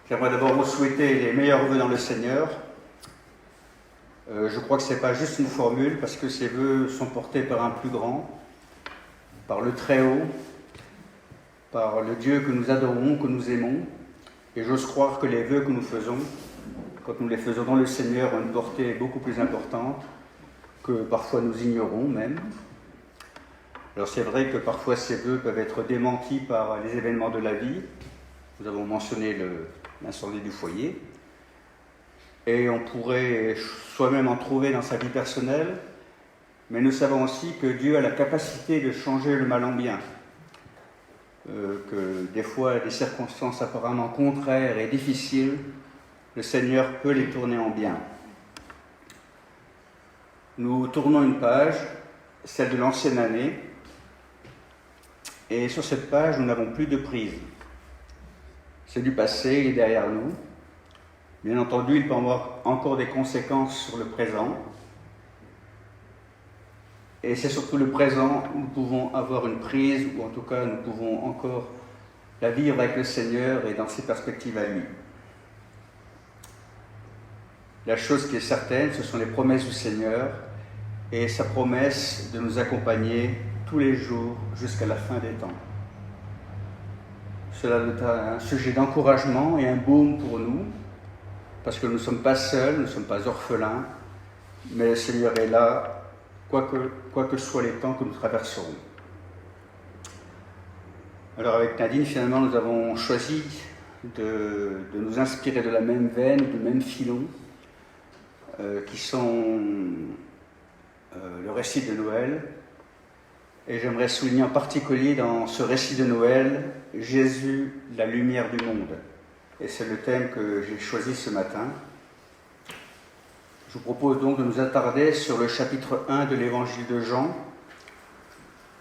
J'aimerais d'abord vous souhaiter les meilleurs vœux dans le Seigneur. Je crois que ce n'est pas juste une formule, parce que ces vœux sont portés par un plus grand, par le Très-Haut, par le Dieu que nous adorons, que nous aimons. Et j'ose croire que les vœux que nous faisons, quand nous les faisons dans le Seigneur, ont une portée beaucoup plus importante, que parfois nous ignorons même. Alors c'est vrai que parfois ces vœux peuvent être démentis par les événements de la vie. Nous avons mentionné l'incendie du foyer. Et on pourrait soi-même en trouver dans sa vie personnelle, mais nous savons aussi que Dieu a la capacité de changer le mal en bien. Que des fois, des circonstances apparemment contraires et difficiles, le Seigneur peut les tourner en bien. Nous tournons une page, celle de l'ancienne année, et sur cette page, nous n'avons plus de prise. C'est du passé, il est derrière nous. Bien entendu, il peut avoir encore des conséquences sur le présent. Et c'est surtout le présent où nous pouvons avoir une prise, ou en tout cas, nous pouvons encore la vivre avec le Seigneur et dans ses perspectives à lui. La chose qui est certaine, ce sont les promesses du Seigneur et sa promesse de nous accompagner tous les jours jusqu'à la fin des temps. Cela est un sujet d'encouragement et un baume pour nous, parce que nous ne sommes pas seuls, nous ne sommes pas orphelins, mais le Seigneur est là, quoi que soient les temps que nous traverserons. Alors avec Nadine, finalement, nous avons choisi de nous inspirer de la même veine, du même filon, qui sont le récit de Noël. Et j'aimerais souligner en particulier dans ce récit de Noël, Jésus, la lumière du monde. Et c'est le thème que j'ai choisi ce matin. Je vous propose donc de nous attarder sur le chapitre 1 de l'évangile de Jean.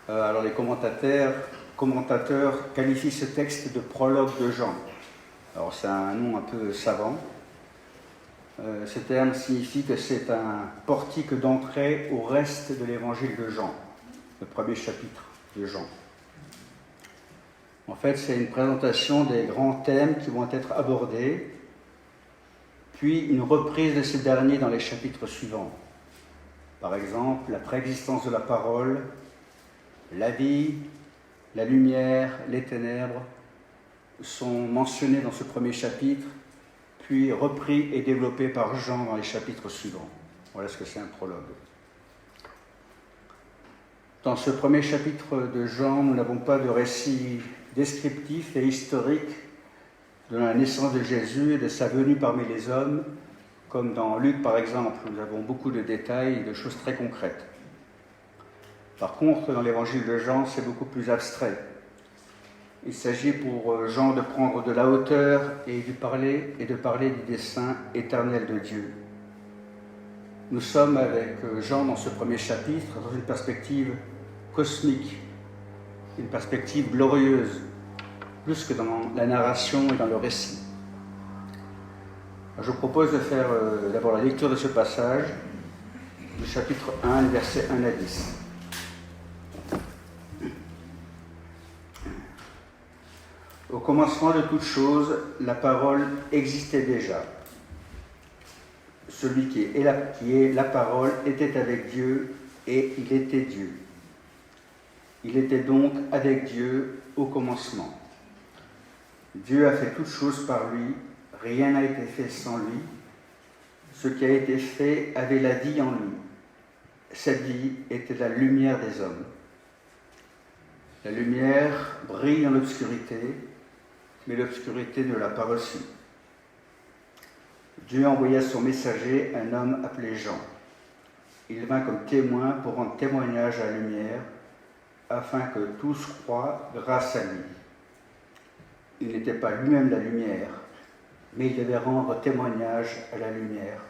Alors les commentateurs qualifient ce texte de prologue de Jean. Alors c'est un nom un peu savant. Ce terme signifie que c'est un portique d'entrée au reste de l'évangile de Jean, le premier chapitre de Jean. En fait, c'est une présentation des grands thèmes qui vont être abordés, puis une reprise de ces derniers dans les chapitres suivants. Par exemple, la préexistence de la parole, la vie, la lumière, les ténèbres sont mentionnés dans ce premier chapitre, puis repris et développés par Jean dans les chapitres suivants. Voilà ce que c'est un prologue. Dans ce premier chapitre de Jean, nous n'avons pas de récit descriptif et historique de la naissance de Jésus et de sa venue parmi les hommes, comme dans Luc par exemple, nous avons beaucoup de détails et de choses très concrètes. Par contre, dans l'évangile de Jean, c'est beaucoup plus abstrait. Il s'agit pour Jean de prendre de la hauteur et de parler du dessein éternel de Dieu. Nous sommes avec Jean dans ce premier chapitre dans une perspective cosmique, une perspective glorieuse, plus que dans la narration et dans le récit. Je vous propose de faire d'abord la lecture de ce passage, du chapitre 1, les versets 1 à 10. Au commencement de toutes choses, la parole existait déjà. Celui qui est la parole était avec Dieu et il était Dieu. Il était donc avec Dieu au commencement. Dieu a fait toutes choses par lui, rien n'a été fait sans lui. Ce qui a été fait avait la vie en lui. Cette vie était la lumière des hommes. La lumière brille dans l'obscurité, mais l'obscurité ne l'a pas reçue. Dieu envoya son messager, un homme appelé Jean. Il vint comme témoin pour rendre témoignage à la lumière, afin que tous croient grâce à lui. Il n'était pas lui-même la lumière, mais il devait rendre témoignage à la lumière.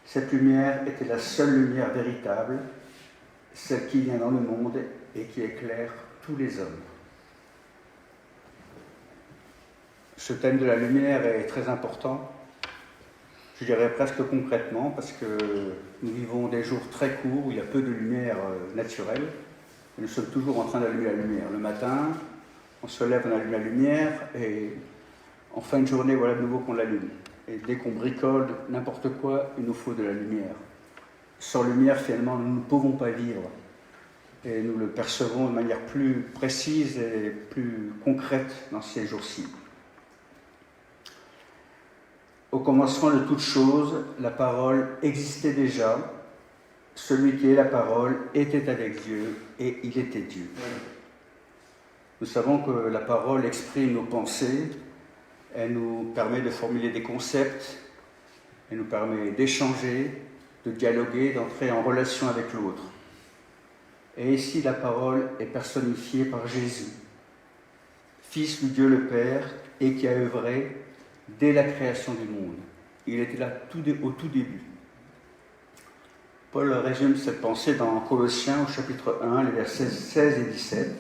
Cette lumière était la seule lumière véritable, celle qui vient dans le monde et qui éclaire tous les hommes. Ce thème de la lumière est très important, je dirais presque concrètement, parce que nous vivons des jours très courts où il y a peu de lumière naturelle, et nous sommes toujours en train d'allumer la lumière. Le matin, on se lève, on allume la lumière, et En fin de journée, voilà de nouveau qu'on l'allume. Et dès qu'on bricole n'importe quoi, il nous faut de la lumière. Sans lumière, finalement, nous ne pouvons pas vivre. Et nous le percevons de manière plus précise et plus concrète dans ces jours-ci. Au commencement de toutes choses, la parole existait déjà. Celui qui est la parole était avec Dieu et il était Dieu. Nous savons que la parole exprime nos pensées, elle nous permet de formuler des concepts, elle nous permet d'échanger, de dialoguer, d'entrer en relation avec l'autre. Et ici, la parole est personnifiée par Jésus, Fils de Dieu le Père, et qui a œuvré dès la création du monde. Il était là au tout début. Paul résume cette pensée dans Colossiens au chapitre 1, les versets 16 et 17.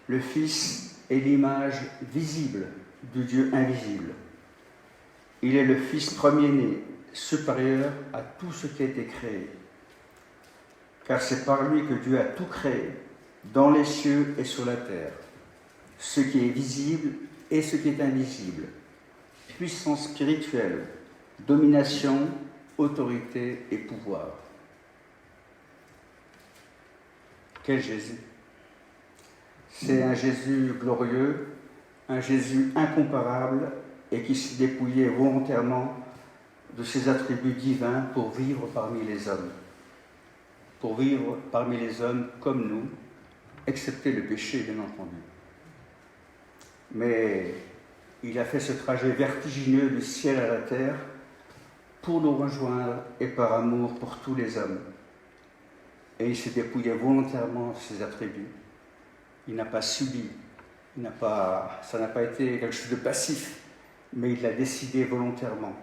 Le Fils est l'image visible du Dieu invisible. Il est le Fils premier-né, supérieur à tout ce qui a été créé. Car c'est par lui que Dieu a tout créé, dans les cieux et sur la terre, ce qui est visible et ce qui est invisible, puissance spirituelle, domination, autorité et pouvoir. Quel Jésus! C'est un Jésus glorieux, un Jésus incomparable et qui s'est dépouillé volontairement de ses attributs divins pour vivre parmi les hommes. Pour vivre parmi les hommes comme nous, excepté le péché, bien entendu. Mais il a fait ce trajet vertigineux du ciel à la terre pour nous rejoindre et par amour pour tous les hommes. Et il s'est dépouillé volontairement de ses attributs. Il n'a pas subi, ça n'a pas été quelque chose de passif, mais il a décidé volontairement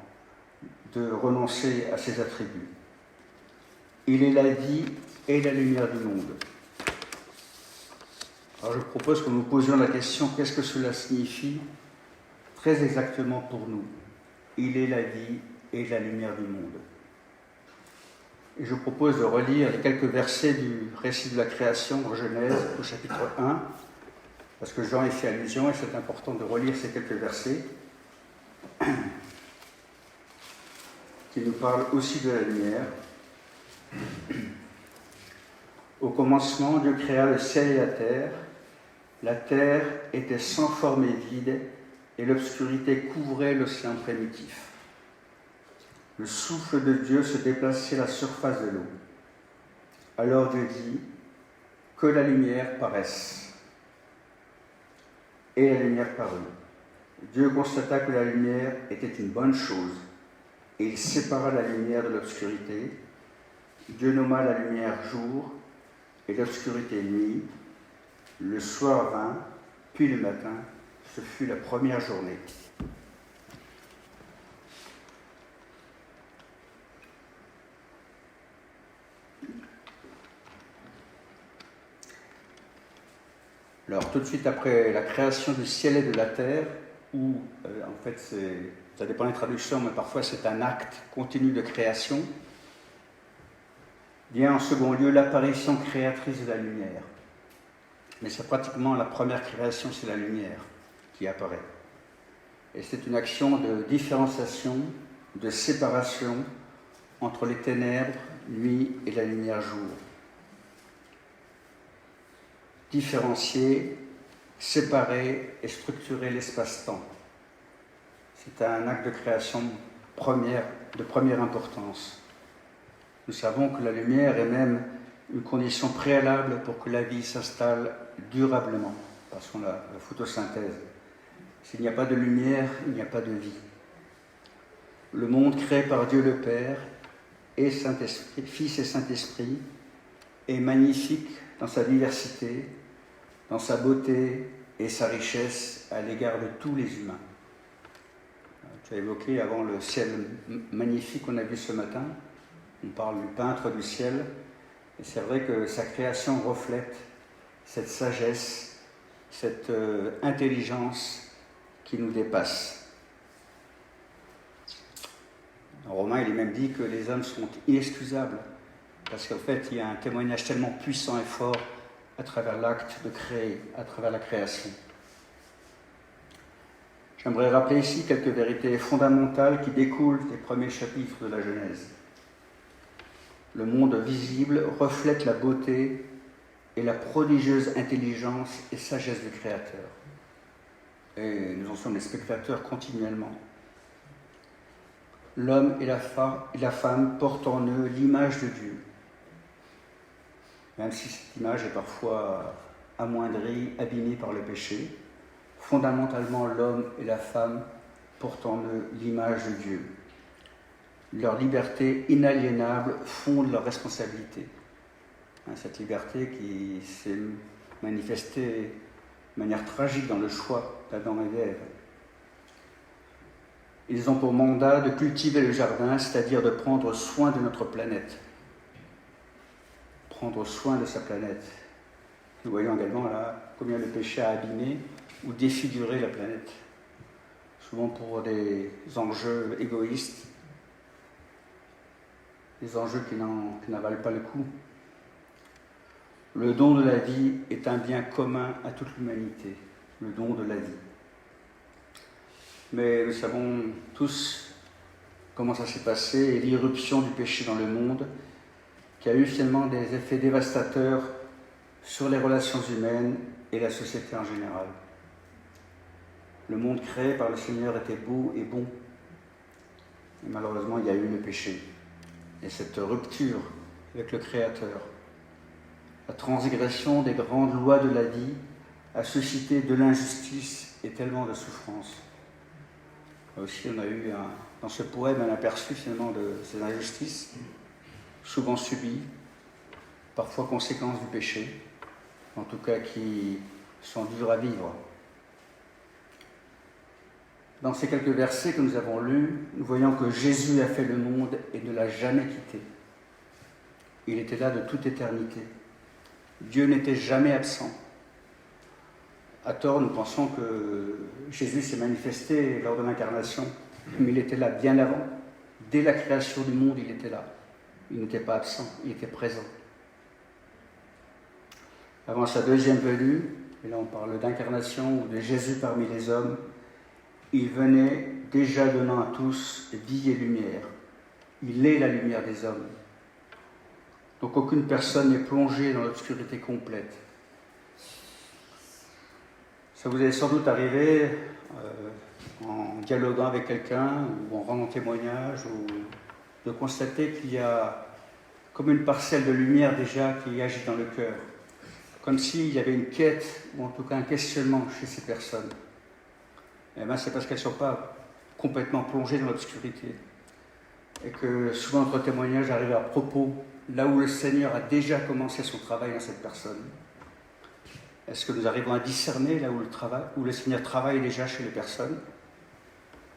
de renoncer à ses attributs. Il est la vie et la lumière du monde. Alors je propose que nous posions la question, qu'est-ce que cela signifie très exactement pour nous? Il est la vie et la lumière du monde. Et je propose de relire les quelques versets du récit de la création en Genèse au chapitre 1, parce que Jean y fait allusion et c'est important de relire ces quelques versets qui nous parlent aussi de la lumière. Au commencement, Dieu créa le ciel et la terre. La terre était sans forme et vide, et l'obscurité couvrait l'océan primitif. Le souffle de Dieu se déplaçait à la surface de l'eau. Alors Dieu dit, que la lumière paraisse. Et la lumière parut. Dieu constata que la lumière était une bonne chose, et il sépara la lumière de l'obscurité. Dieu nomma la lumière jour, et l'obscurité nuit. Le soir vint, puis le matin, ce fut la première journée. Alors, tout de suite après la création du ciel et de la terre, où, en fait, ça dépend des traductions, mais parfois c'est un acte continu de création, vient en second lieu l'apparition créatrice de la lumière. Mais c'est pratiquement la première création, c'est la lumière qui apparaît. Et c'est une action de différenciation, de séparation entre les ténèbres, nuit, et la lumière, jour. Différencier, séparer et structurer l'espace-temps. C'est un acte de création de première importance. Nous savons que la lumière est même une condition préalable pour que la vie s'installe durablement, parce qu'on a la photosynthèse. S'il n'y a pas de lumière, il n'y a pas de vie. Le monde créé par Dieu le Père et Saint-Esprit, Fils et Saint-Esprit est magnifique dans sa diversité, dans sa beauté et sa richesse à l'égard de tous les humains. Tu as évoqué avant le ciel magnifique qu'on a vu ce matin. On parle du peintre du ciel. Et c'est vrai que sa création reflète cette sagesse, cette intelligence qui nous dépasse. En Romains, il est même dit que les hommes sont inexcusables, parce qu'en fait, il y a un témoignage tellement puissant et fort à travers l'acte de créer, à travers la création. J'aimerais rappeler ici quelques vérités fondamentales qui découlent des premiers chapitres de la Genèse. Le monde visible reflète la beauté et la prodigieuse intelligence et sagesse du Créateur. Et nous en sommes les spectateurs continuellement. L'homme et la femme portent en eux l'image de Dieu. Même si cette image est parfois amoindrie, abîmée par le péché, fondamentalement l'homme et la femme portent en eux l'image de Dieu. Leur liberté inaliénable fonde leur responsabilité. Cette liberté qui s'est manifestée de manière tragique dans le choix d'Adam et d'Ève. Ils ont pour mandat de cultiver le jardin, c'est-à-dire de prendre soin de notre planète. Prendre soin de sa planète. Nous voyons également là combien le péché a abîmé ou défiguré la planète. Souvent pour des enjeux égoïstes, des enjeux qui n'en valent pas le coup. Le don de la vie est un bien commun à toute l'humanité, le don de la vie. Mais nous savons tous comment ça s'est passé et l'irruption du péché dans le monde qui a eu finalement des effets dévastateurs sur les relations humaines et la société en général. Le monde créé par le Seigneur était beau et bon. Et malheureusement, il y a eu le péché. Et cette rupture avec le Créateur, la transgression des grandes lois de la vie a suscité de l'injustice et tellement de souffrance. Aussi, on a eu dans ce poème un aperçu finalement de ces injustices, souvent subies, parfois conséquences du péché, en tout cas qui sont dures à vivre. Dans ces quelques versets que nous avons lus, nous voyons que Jésus a fait le monde et ne l'a jamais quitté. Il était là de toute éternité. Dieu n'était jamais absent. À tort, nous pensons que Jésus s'est manifesté lors de l'incarnation, mais il était là bien avant. Dès la création du monde, il était là. Il n'était pas absent, il était présent. Avant sa deuxième venue, et là on parle d'incarnation ou de Jésus parmi les hommes, il venait déjà donnant à tous vie et lumière. Il est la lumière des hommes. Donc aucune personne n'est plongée dans l'obscurité complète. Ça vous est sans doute arrivé en dialoguant avec quelqu'un ou en rendant témoignage ou de constater qu'il y a comme une parcelle de lumière déjà qui agit dans le cœur. Comme s'il y avait une quête ou en tout cas un questionnement chez ces personnes. Et bien c'est parce qu'elles ne sont pas complètement plongées dans l'obscurité. Et que souvent notre témoignage arrive à propos, là où le Seigneur a déjà commencé son travail dans cette personne. Est-ce que nous arrivons à discerner là où le Seigneur travaille déjà chez les personnes?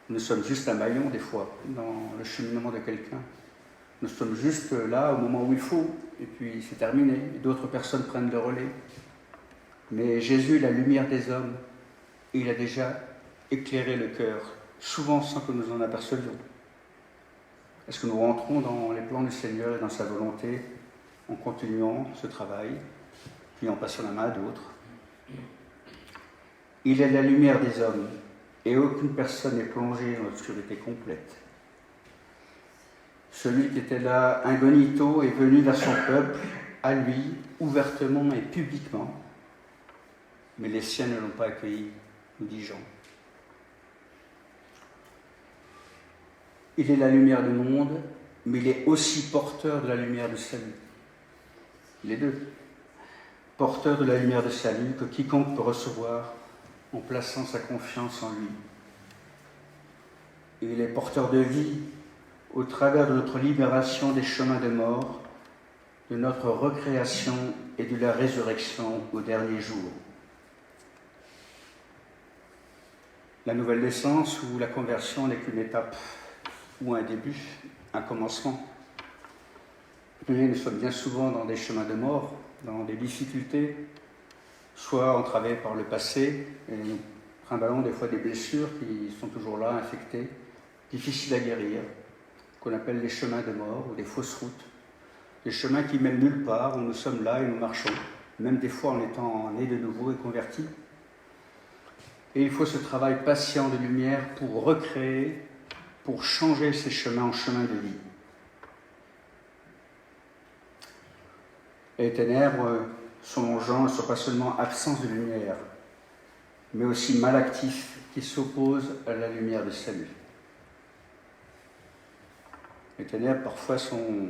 Nous sommes juste un maillon des fois dans le cheminement de quelqu'un. Nous sommes juste là au moment où il faut, et puis c'est terminé. Et d'autres personnes prennent le relais. Mais Jésus est la lumière des hommes, et il a déjà éclairé le cœur, souvent sans que nous en apercevions. Est-ce que nous rentrons dans les plans du Seigneur et dans sa volonté en continuant ce travail, puis en passant la main à d'autres? Il est la lumière des hommes, et aucune personne n'est plongée dans l'obscurité complète. Celui qui était là incognito est venu vers son peuple, à lui, ouvertement et publiquement, mais les siens ne l'ont pas accueilli, nous dit Jean. Il est la lumière du monde, mais il est aussi porteur de la lumière du salut. Les deux. Porteur de la lumière du salut que quiconque peut recevoir en plaçant sa confiance en lui. Et il est porteur de vie au travers de notre libération des chemins de mort, de notre recréation et de la résurrection au dernier jour. La nouvelle naissance ou la conversion n'est qu'une étape ou un début, un commencement. Mais nous sommes bien souvent dans des chemins de mort, dans des difficultés, soit entravés par le passé, et nous trimballons des fois des blessures qui sont toujours là, infectées, difficiles à guérir, qu'on appelle les chemins de mort ou des fausses routes, des chemins qui mènent nulle part, où nous sommes là et nous marchons, même des fois en étant nés de nouveau et convertis. Et il faut ce travail patient de lumière pour recréer, pour changer ces chemins en chemins de vie. Et les ténèbres, selon Jean, ne sont pas seulement absence de lumière, mais aussi mal actifs qui s'opposent à la lumière du salut. Les ténèbres, parfois, sont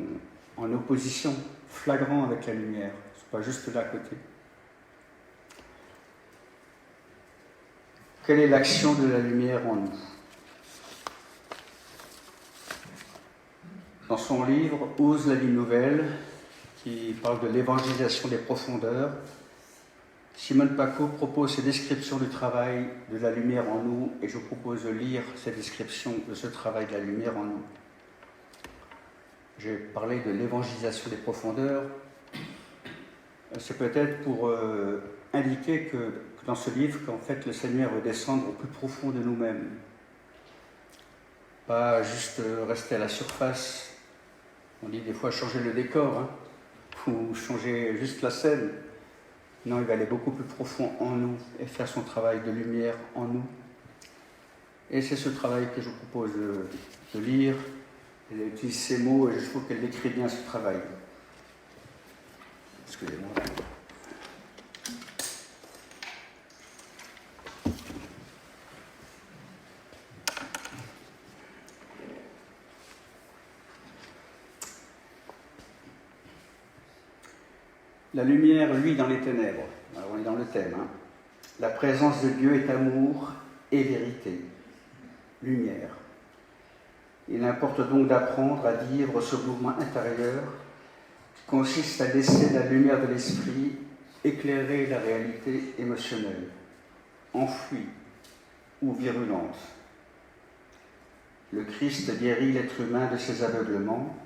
en opposition flagrante avec la lumière. Ils ne sont pas juste là à côté. Quelle est l'action de la lumière en nous? Dans son livre « Ose la vie nouvelle », qui parle de l'évangélisation des profondeurs, Simone Paco propose ses descriptions du travail de la lumière en nous, et je vous propose de lire ces descriptions de ce travail de la lumière en nous. J'ai parlé de l'évangélisation des profondeurs. C'est peut-être pour indiquer que dans ce livre, qu'en fait, le Seigneur veut descendre au plus profond de nous-mêmes. Pas juste rester à la surface. On dit des fois changer le décor, hein, ou changer juste la scène. Non, il va aller beaucoup plus profond en nous et faire son travail de lumière en nous. Et c'est ce travail que je vous propose de lire. Elle utilise ces mots et je trouve qu'elle décrit bien ce travail. Excusez-moi. La lumière, lui, dans les ténèbres. Alors on est dans le thème. Hein. La présence de Dieu est amour et vérité. Lumière. Il importe donc d'apprendre à vivre ce mouvement intérieur qui consiste à laisser la lumière de l'esprit éclairer la réalité émotionnelle, enfouie ou virulente. Le Christ guérit l'être humain de ses aveuglements.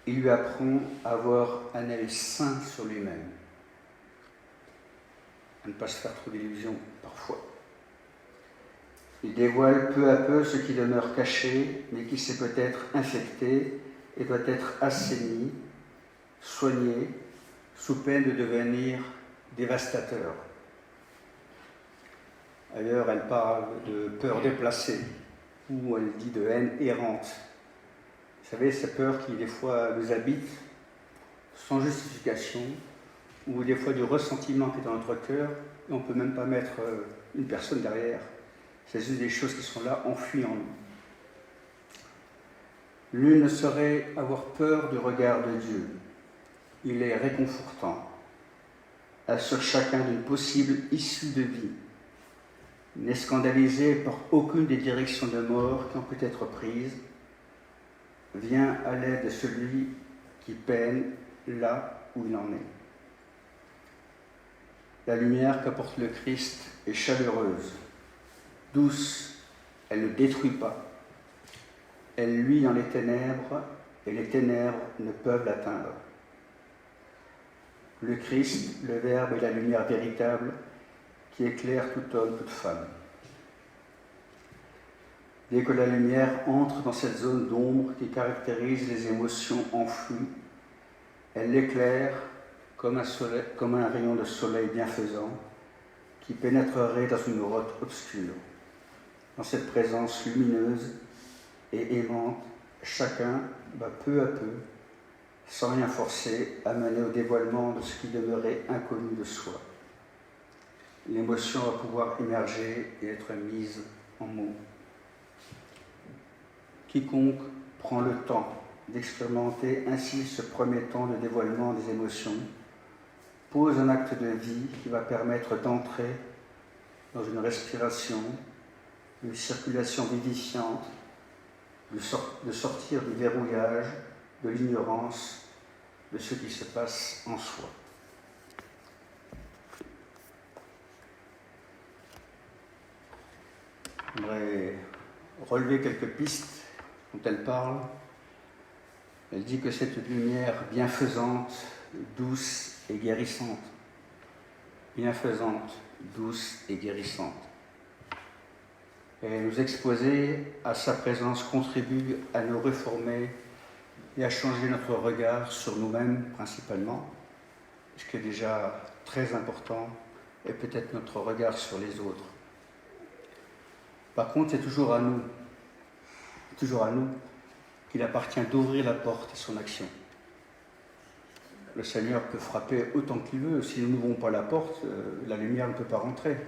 Il lui apprend à avoir un œil saint sur lui-même, à ne pas se faire trop d'illusions parfois. Il dévoile peu à peu ce qui demeure caché, mais qui s'est peut-être infecté et doit être assaini, soigné, sous peine de devenir dévastateur. Ailleurs, elle parle de peur déplacée, ou elle dit de haine errante. Vous savez, ces peurs qui, des fois, nous habitent sans justification, ou des fois du ressentiment qui est dans notre cœur, et on ne peut même pas mettre une personne derrière. C'est juste des choses qui sont là, enfouies en nous. L'une ne saurait avoir peur du regard de Dieu. Il est réconfortant, assure chacun d'une possible issue de vie, n'est scandalisé par aucune des directions de mort qui ont pu être prises, vient à l'aide de celui qui peine là où il en est. La lumière qu'apporte le Christ est chaleureuse, douce, elle ne détruit pas. Elle luit dans les ténèbres et les ténèbres ne peuvent l'atteindre. Le Christ, le Verbe est la lumière véritable qui éclaire tout homme, toute femme. Dès que la lumière entre dans cette zone d'ombre qui caractérise les émotions enfouies, elle l'éclaire comme un rayon de soleil bienfaisant qui pénétrerait dans une grotte obscure. Dans cette présence lumineuse et aimante, chacun va peu à peu, sans rien forcer, amener au dévoilement de ce qui demeurait inconnu de soi. L'émotion va pouvoir émerger et être mise en mots. Quiconque prend le temps d'expérimenter ainsi ce premier temps de dévoilement des émotions pose un acte de vie qui va permettre d'entrer dans une respiration, une circulation vivifiante, de sortir du verrouillage, de l'ignorance, de ce qui se passe en soi. J'aimerais relever quelques pistes dont elle parle. Elle dit que cette lumière bienfaisante, douce et guérissante, bienfaisante, douce et guérissante. Et nous exposer à sa présence contribue à nous réformer et à changer notre regard sur nous-mêmes principalement, ce qui est déjà très important, et peut-être notre regard sur les autres. Par contre, c'est toujours à nous qu'il appartient d'ouvrir la porte à son action. Le Seigneur peut frapper autant qu'il veut. Si nous n'ouvrons pas la porte, la lumière ne peut pas rentrer.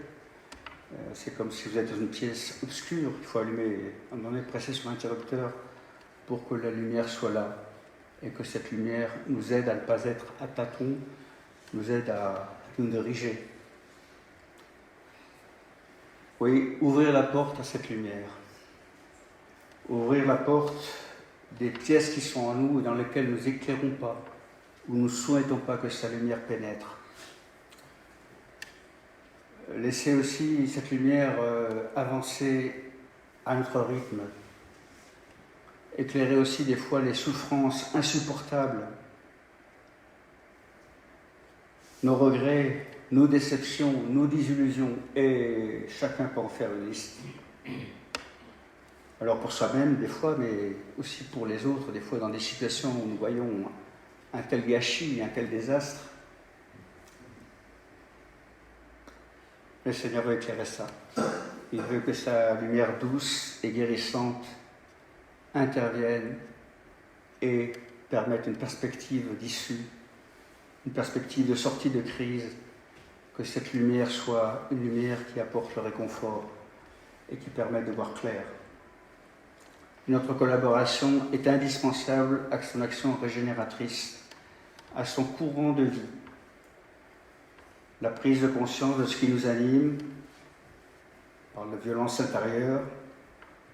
C'est comme si vous êtes dans une pièce obscure. Il faut allumer, à un moment donné, presser sur l'interrupteur pour que la lumière soit là. Et que cette lumière nous aide à ne pas être à tâtons, nous aide à nous diriger. Oui, ouvrir la porte à cette lumière. Ouvrir la porte des pièces qui sont en nous et dans lesquelles nous n'éclairons pas, où nous ne souhaitons pas que sa lumière pénètre. Laisser aussi cette lumière avancer à notre rythme. Éclairer aussi des fois les souffrances insupportables, nos regrets, nos déceptions, nos désillusions, et chacun peut en faire une liste. Alors pour soi-même des fois, mais aussi pour les autres, des fois dans des situations où nous voyons un tel gâchis, un tel désastre. Le Seigneur veut éclairer ça. Il veut que sa lumière douce et guérissante intervienne et permette une perspective d'issue, une perspective de sortie de crise, que cette lumière soit une lumière qui apporte le réconfort et qui permette de voir clair. Notre collaboration est indispensable à son action régénératrice, à son courant de vie. La prise de conscience de ce qui nous anime, par la violence intérieure,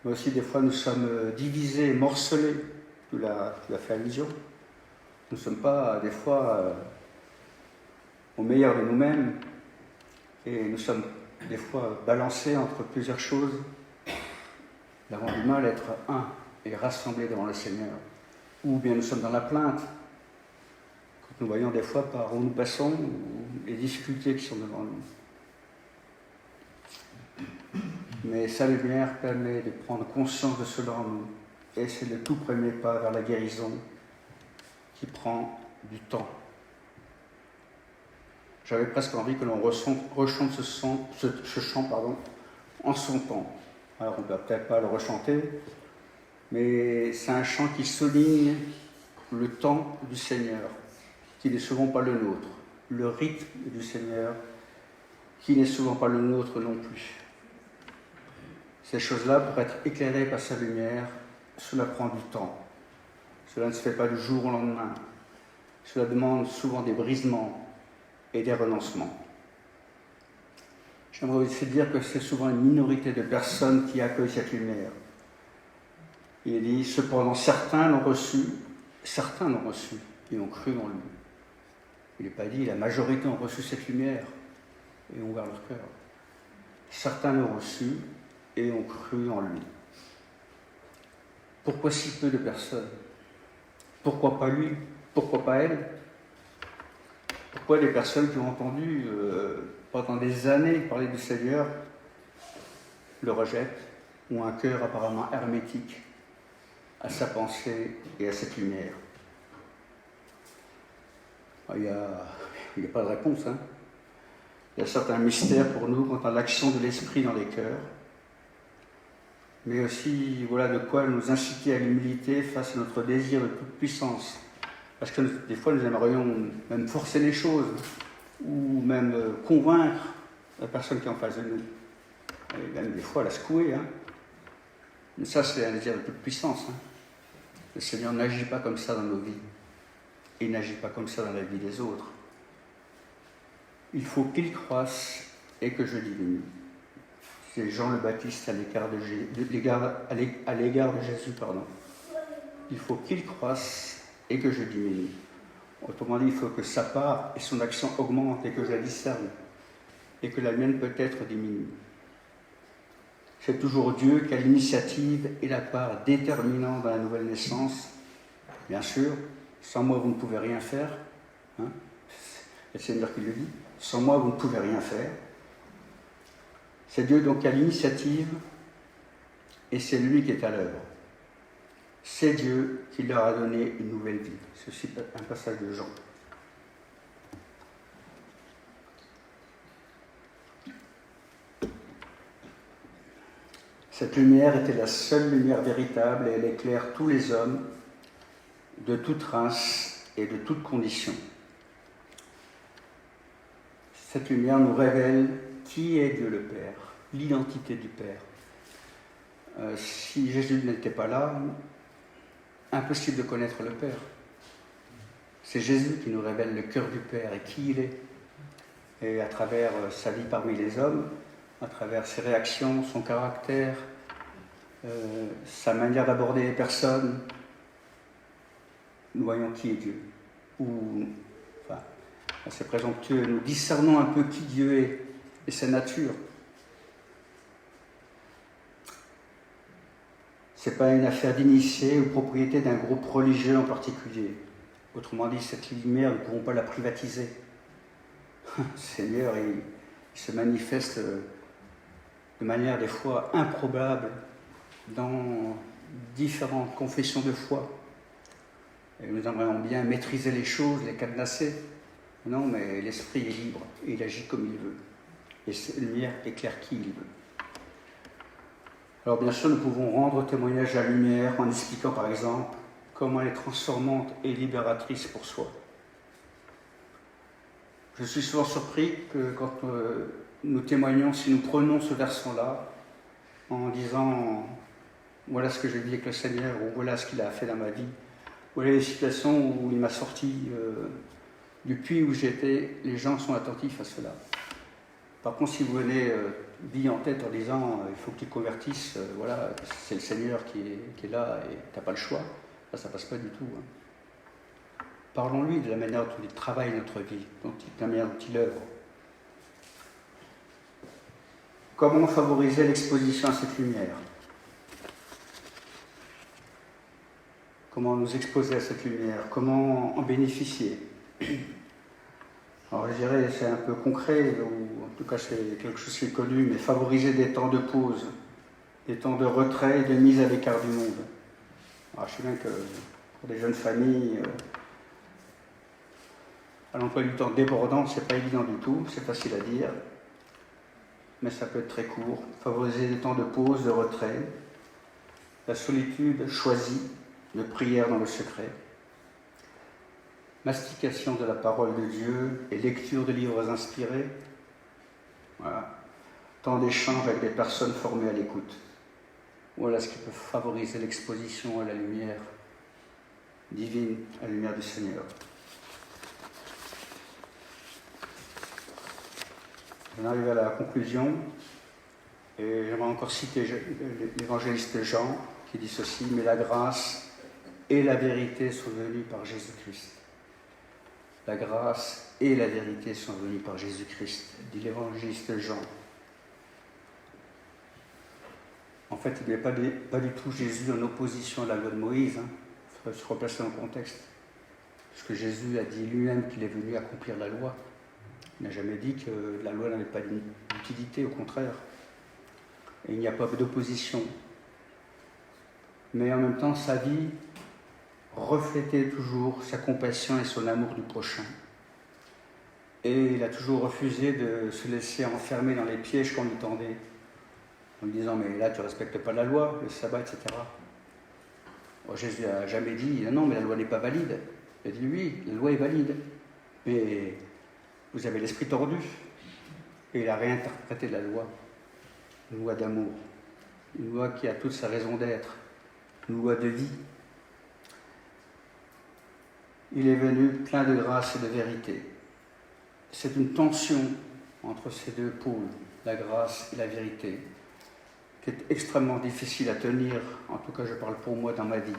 mais aussi des fois nous sommes divisés, morcelés, tu l'as fait allusion. Nous ne sommes pas des fois au meilleur de nous-mêmes et nous sommes des fois balancés entre plusieurs choses. Nous avons du mal à être un et rassemblés devant le Seigneur. Ou bien nous sommes dans la plainte, quand nous voyons des fois par où nous passons, ou les difficultés qui sont devant nous. Mais sa lumière permet de prendre conscience de cela en nous. Et c'est le tout premier pas vers la guérison qui prend du temps. J'avais presque envie que l'on rechante ce chant en son temps. Alors on ne va peut-être pas le rechanter, mais c'est un chant qui souligne le temps du Seigneur, qui n'est souvent pas le nôtre, le rythme du Seigneur, qui n'est souvent pas le nôtre non plus. Ces choses-là, pour être éclairées par sa lumière, cela prend du temps. Cela ne se fait pas du jour au lendemain. Cela demande souvent des brisements et des renoncements. J'aimerais aussi dire que c'est souvent une minorité de personnes qui accueillent cette lumière. Il est dit, cependant, certains l'ont reçu et ont cru en lui. Il n'est pas dit, la majorité ont reçu cette lumière et ont ouvert leur cœur. Certains l'ont reçu et ont cru en lui. Pourquoi si peu de personnes? Pourquoi pas lui? Pourquoi pas elle? Pourquoi des personnes qui ont entendu pendant des années parler du Seigneur le rejettent, ont un cœur apparemment hermétique à sa pensée et à cette lumière? Il n'y a pas de réponse. Il y a certains mystères pour nous quant à l'action de l'Esprit dans les cœurs, mais aussi voilà de quoi nous inciter à l'humilité face à notre désir de toute puissance. Parce que des fois, nous aimerions même forcer les choses, ou même convaincre la personne qui est en face de nous. Et même des fois la secouer. Mais ça, c'est un désir de toute puissance. Le Seigneur n'agit pas comme ça dans nos vies. Et il n'agit pas comme ça dans la vie des autres. Il faut qu'il croisse et que je diminue. C'est Jean le Baptiste à l'égard de Jésus. Il faut qu'il croisse et que je diminue. Autrement dit, il faut que sa part et son action augmentent et que je la discerne et que la mienne peut-être diminue. C'est toujours Dieu qui a l'initiative et la part déterminante dans la nouvelle naissance. Bien sûr, sans moi vous ne pouvez rien faire. C'est le Seigneur qui le dit. Sans moi vous ne pouvez rien faire. C'est Dieu donc qui a l'initiative et c'est lui qui est à l'œuvre. C'est Dieu qui leur a donné une nouvelle vie. C'est aussi un passage de Jean. Cette lumière était la seule lumière véritable et elle éclaire tous les hommes de toute race et de toute condition. Cette lumière nous révèle qui est Dieu le Père, l'identité du Père. Si Jésus n'était pas là, impossible de connaître le Père. C'est Jésus qui nous révèle le cœur du Père et qui il est. Et à travers sa vie parmi les hommes, à travers ses réactions, son caractère, sa manière d'aborder les personnes, nous voyons qui est Dieu. C'est présomptueux, nous discernons un peu qui Dieu est et sa nature. Ce n'est pas une affaire d'initié ou propriété d'un groupe religieux en particulier. Autrement dit, cette lumière, nous ne pouvons pas la privatiser. Le Seigneur, il se manifeste de manière des fois improbable dans différentes confessions de foi. Et nous aimerions bien maîtriser les choses, les cadenasser. Non, mais l'esprit est libre et il agit comme il veut. Et cette lumière éclaire qui il veut. Alors bien sûr, nous pouvons rendre témoignage à la lumière en expliquant par exemple comment elle est transformante et libératrice pour soi. Je suis souvent surpris que quand nous témoignons, si nous prenons ce versant-là en disant « voilà ce que j'ai dit avec le Seigneur » ou « voilà ce qu'il a fait dans ma vie », voilà les situations où il m'a sorti du puits où j'étais, les gens sont attentifs à cela. Par contre, si vous venez bille en tête en disant il faut que tu te convertisses, voilà, c'est le Seigneur qui est là et tu n'as pas le choix, là, ça ne passe pas du tout. Parlons-lui de la manière dont il travaille notre vie, de la manière dont il œuvre. Comment favoriser l'exposition à cette lumière? Comment nous exposer à cette lumière? Comment en bénéficier? Alors je dirais, c'est un peu concret, ou en tout cas c'est quelque chose qui est connu, mais favoriser des temps de pause, des temps de retrait et de mise à l'écart du monde. Alors je sais bien que pour des jeunes familles, à l'emploi du temps débordant, c'est pas évident du tout, c'est facile à dire, mais ça peut être très court. Favoriser des temps de pause, de retrait, la solitude choisie, de prière dans le secret, mastication de la parole de Dieu et lecture de livres inspirés. Voilà. Temps d'échange avec des personnes formées à l'écoute. Voilà ce qui peut favoriser l'exposition à la lumière divine, à la lumière du Seigneur. On arrive à la conclusion, et j'aimerais encore citer l'évangéliste Jean, qui dit ceci: mais la grâce et la vérité sont venues par Jésus-Christ. La grâce et la vérité sont venues par Jésus-Christ, dit l'évangéliste Jean. En fait, il n'y avait pas du tout Jésus en opposition à la loi de Moïse. Il faudrait se replacer dans le contexte. Parce que Jésus a dit lui-même qu'il est venu accomplir la loi. Il n'a jamais dit que la loi n'avait pas d'utilité, au contraire. Et il n'y a pas d'opposition. Mais en même temps, sa vie reflétait toujours sa compassion et son amour du prochain. Et il a toujours refusé de se laisser enfermer dans les pièges qu'on lui tendait, en lui disant « mais là tu ne respectes pas la loi, le sabbat, etc. » Jésus n'a jamais dit « non, mais la loi n'est pas valide ». Il a dit « oui, la loi est valide, mais vous avez l'esprit tordu. » Et il a réinterprété la loi, une loi d'amour, une loi qui a toute sa raison d'être, une loi de vie. Il est venu plein de grâce et de vérité. C'est une tension entre ces deux pôles, la grâce et la vérité, qui est extrêmement difficile à tenir, en tout cas je parle pour moi dans ma vie.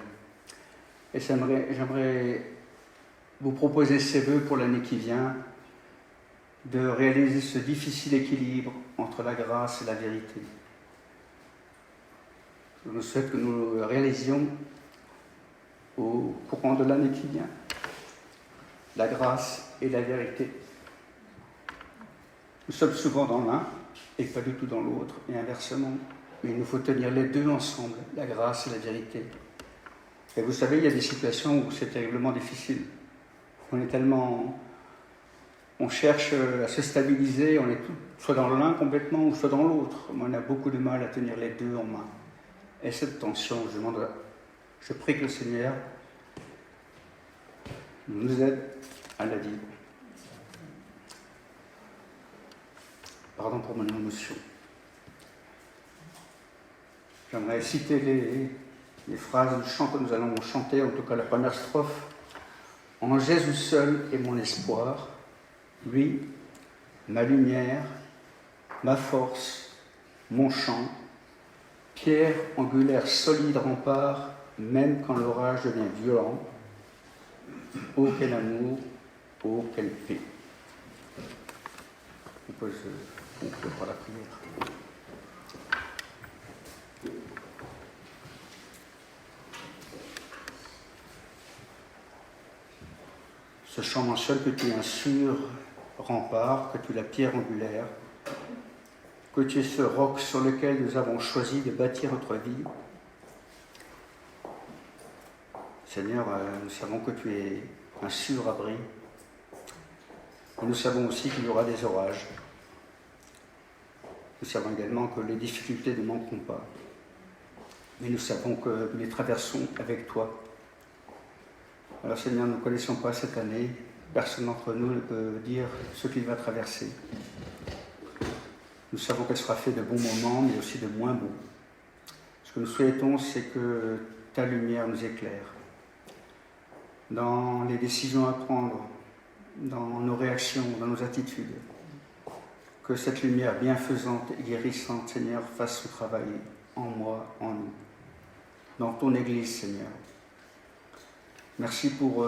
Et j'aimerais vous proposer ces vœux pour l'année qui vient, de réaliser ce difficile équilibre entre la grâce et la vérité. Je nous souhaite que nous le réalisions au courant de l'année qui vient. La grâce et la vérité. Nous sommes souvent dans l'un et pas du tout dans l'autre, et inversement. Mais il nous faut tenir les deux ensemble, la grâce et la vérité. Et vous savez, il y a des situations où c'est terriblement difficile. On est tellement on cherche à se stabiliser, on est soit dans l'un complètement ou soit dans l'autre. On a beaucoup de mal à tenir les deux en main. Et cette tension, je prie que le Seigneur nous aide à la vivre. Pardon pour mon émotion. J'aimerais citer les phrases du chant que nous allons chanter, en tout cas la première strophe. En Jésus seul est mon espoir, lui, ma lumière, ma force, mon chant, pierre angulaire solide rempart, même quand l'orage devient violent. Oh quel amour, oh quelle paix. On peut conclure par la prière. Ce chant mentionne que tu es un sûr rempart, que tu es la pierre angulaire, que tu es ce roc sur lequel nous avons choisi de bâtir notre vie. Seigneur, nous savons que tu es un sûr abri. Et nous savons aussi qu'il y aura des orages. Nous savons également que les difficultés ne manqueront pas. Mais nous savons que nous les traversons avec toi. Alors Seigneur, nous ne connaissons pas cette année. Personne d'entre nous ne peut dire ce qu'il va traverser. Nous savons qu'elle sera faite de bons moments, mais aussi de moins bons. Ce que nous souhaitons, c'est que ta lumière nous éclaire. Dans les décisions à prendre, dans nos réactions, dans nos attitudes. Que cette lumière bienfaisante et guérissante, Seigneur, fasse son travail en moi, en nous. Dans ton Église, Seigneur. Merci pour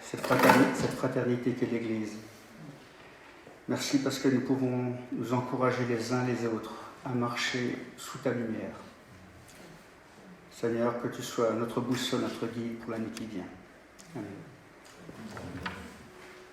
cette fraternité qu'est l'Église. Merci parce que nous pouvons nous encourager les uns les autres à marcher sous ta lumière. Seigneur, que tu sois notre boussole, notre guide pour l'année qui vient. Amen.